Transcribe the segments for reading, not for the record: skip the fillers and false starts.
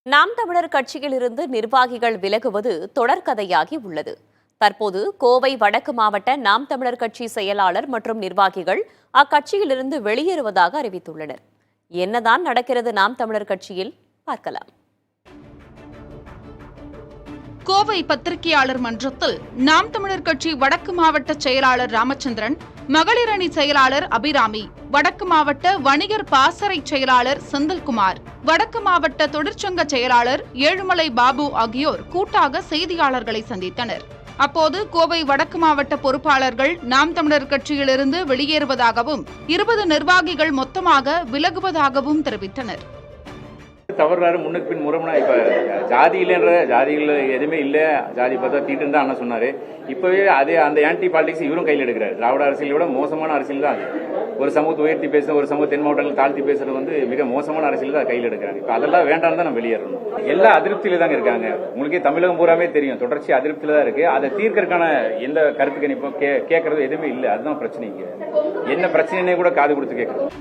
நாம் தமிழர் கட்சியிலிருந்து நிர்வாகிகள் விலகுவது தொடர்கதையாகி உள்ளது. தற்போது கோவை வடக்கு மாவட்ட நாம் தமிழர் கட்சி செயலாளர் மற்றும் நிர்வாகிகள் அக்கட்சியிலிருந்து வெளியேறுவதாக அறிவித்துள்ளனர். என்னதான் நடக்கிறது நாம் தமிழர் கட்சியில் பார்க்கலாம். கோவை பத்திரிகையாளர் மன்றத்தில் நாம் தமிழர் கட்சி வடக்கு மாவட்ட செயலாளர் ராமச்சந்திரன், மகளிர் அணி செயலாளர் அபிராமி, வடக்கு மாவட்ட வணிகர் பாசறை செயலாளர் செந்தில்குமார், வடக்கு மாவட்ட தொழிற்சங்க செயலாளர் ஏழுமலை பாபு ஆகியோர் கூட்டாக செய்தியாளர்களை சந்தித்தனர். அப்போது கோவை வடக்கு மாவட்ட பொறுப்பாளர்கள் நாம் தமிழர் கட்சியிலிருந்து வெளியேறுவதாகவும் 20 நிர்வாகிகள் மொத்தமாக விலகுவதாகவும் தெரிவித்தனர். தவறாரு முன்னுக்கு பின் முறைனா இப்ப ஜாதிகள் எதுவுமே இல்ல, ஜாதி பார்த்தா தீட்டுன்னு தான் அண்ணா சொன்னாரு. இப்பவே அதே அந்த ஆன்டி பாலிடிக்ஸ் இவரும் கையில் எடுக்கிறார். திராவிட அரசியலை விட மோசமான அரசியல் தான் அது. ஒரு சமூகத்தை உயர்த்தி பேசுறது, ஒரு சமூக தென் மாவட்டங்கள் தாழ்த்தி பேசுறது மிக மோசமான அரசியல் தான் கையில் எடுக்கிறாங்க. இப்ப அதெல்லாம் வேண்டாம் தான் நம்ம வெளியேறணும். எல்லா அதிருப்தியில தாங்க இருக்காங்க. உங்களுக்கே தமிழகம் பூராமே தெரியும், தொடர்ச்சி அதிருப்தியில தான் இருக்கு. அதை தீர்க்கறதுக்கான எந்த கருத்து கணிப்பும் கேட்கறது எதுவுமே இல்லை. அதுதான் பிரச்சனைங்க. என்ன பிரச்சனைனே கூட காது கொடுத்து கேட்கறது.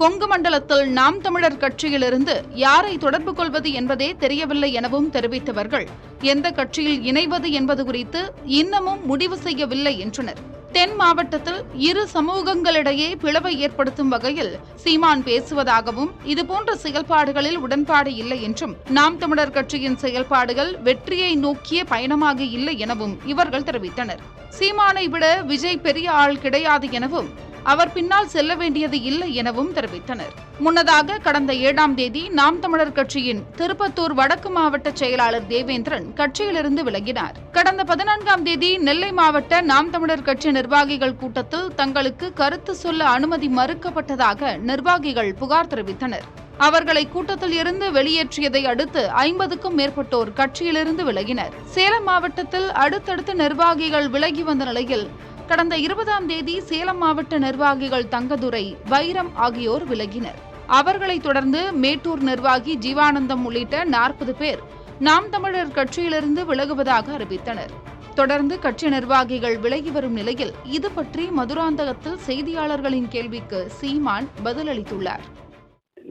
கொங்கு மண்டலத்தில் நாம் தமிழர் கட்சியிலிருந்து யாரை தொடர்பு கொள்வது என்பதே தெரியவில்லை எனவும் தெரிவித்தவர்கள், எந்த கட்சியில் இணைவது என்பது குறித்து இன்னமும் முடிவு செய்யவில்லை என்றனர். தென் மாவட்டத்தில் இரு சமூகங்களிடையே பிளவை ஏற்படுத்தும் வகையில் சீமான் பேசுவதாகவும் இதுபோன்ற செயல்பாடுகளில் உடன்பாடு இல்லை என்றும், நாம் தமிழர் கட்சியின் செயல்பாடுகள் வெற்றியை நோக்கிய பயணமாக இல்லை எனவும் இவர்கள் தெரிவித்தனர். சீமானை விட விஜய் பெரிய ஆள் கிடையாது எனவும், அவர் பின்னால் செல்ல வேண்டியது இல்லை எனவும் தெரிவித்தனர். முன்னதாக கடந்த 7ஆம் தேதி நாம் தமிழர் கட்சியின் திருப்பத்தூர் வடக்கு மாவட்ட செயலாளர் தேவேந்திரன் கட்சியிலிருந்து விலகினார். கடந்த 14ஆம் தேதி நெல்லை மாவட்ட நாம் தமிழர் கட்சி நிர்வாகிகள் கூட்டத்தில் தங்களுக்கு கருத்து சொல்ல அனுமதி மறுக்கப்பட்டதாக நிர்வாகிகள் புகார் தெரிவித்தனர். அவர்களை கூட்டத்தில் இருந்து வெளியேற்றியதை அடுத்து 50க்கும் மேற்பட்டோர் கட்சியிலிருந்து விலகினர். சேலம் மாவட்டத்தில் அடுத்தடுத்து நிர்வாகிகள் விலகி வந்த நிலையில் கடந்த 20ஆம் தேதி சேலம் மாவட்ட நிர்வாகிகள் தங்கதுரை, வைரம் ஆகியோர் விலகினர். அவர்களைத் தொடர்ந்து மேட்டூர் நிர்வாகி ஜீவானந்தம் உள்ளிட்ட 40 பேர் நாம் தமிழர் கட்சியிலிருந்து விலகுவதாக அறிவித்தனர். தொடர்ந்து கட்சி நிர்வாகிகள் விலகி வரும் நிலையில் இது பற்றி மதுராந்தகத்தில் செய்தியாளர்களின் கேள்விக்கு சீமான் பதிலளித்துள்ளார்.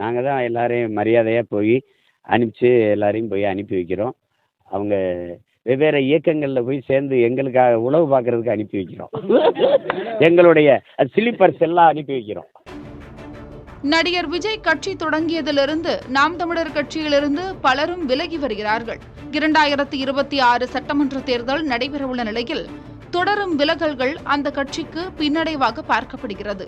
நாங்க தான் எல்லாரையும் மரியாதையா போய் எல்லாரையும் போய் அனுப்பி வைக்கிறோம். அவங்க வெவ்வேறு இயக்கங்களில் போய் சேர்ந்து எங்களுக்காக உளவு பார்க்கறதுக்கு அனுப்பி வைக்கிறோம். எங்களுடைய ஸ்லீப்பர்ஸ் எல்லாம் அனுப்பி வைக்கிறோம். நடிகர் விஜய் கட்சி தொடங்கியதிலிருந்து நாம் தமிழர் கட்சியிலிருந்து பலரும் விலகி வருகிறார்கள். 2026 சட்டமன்ற தேர்தல் நடைபெறவுள்ள நிலையில் தொடரும் விலகல்கள் அந்த கட்சிக்கு பின்னடைவாக பார்க்கப்படுகிறது.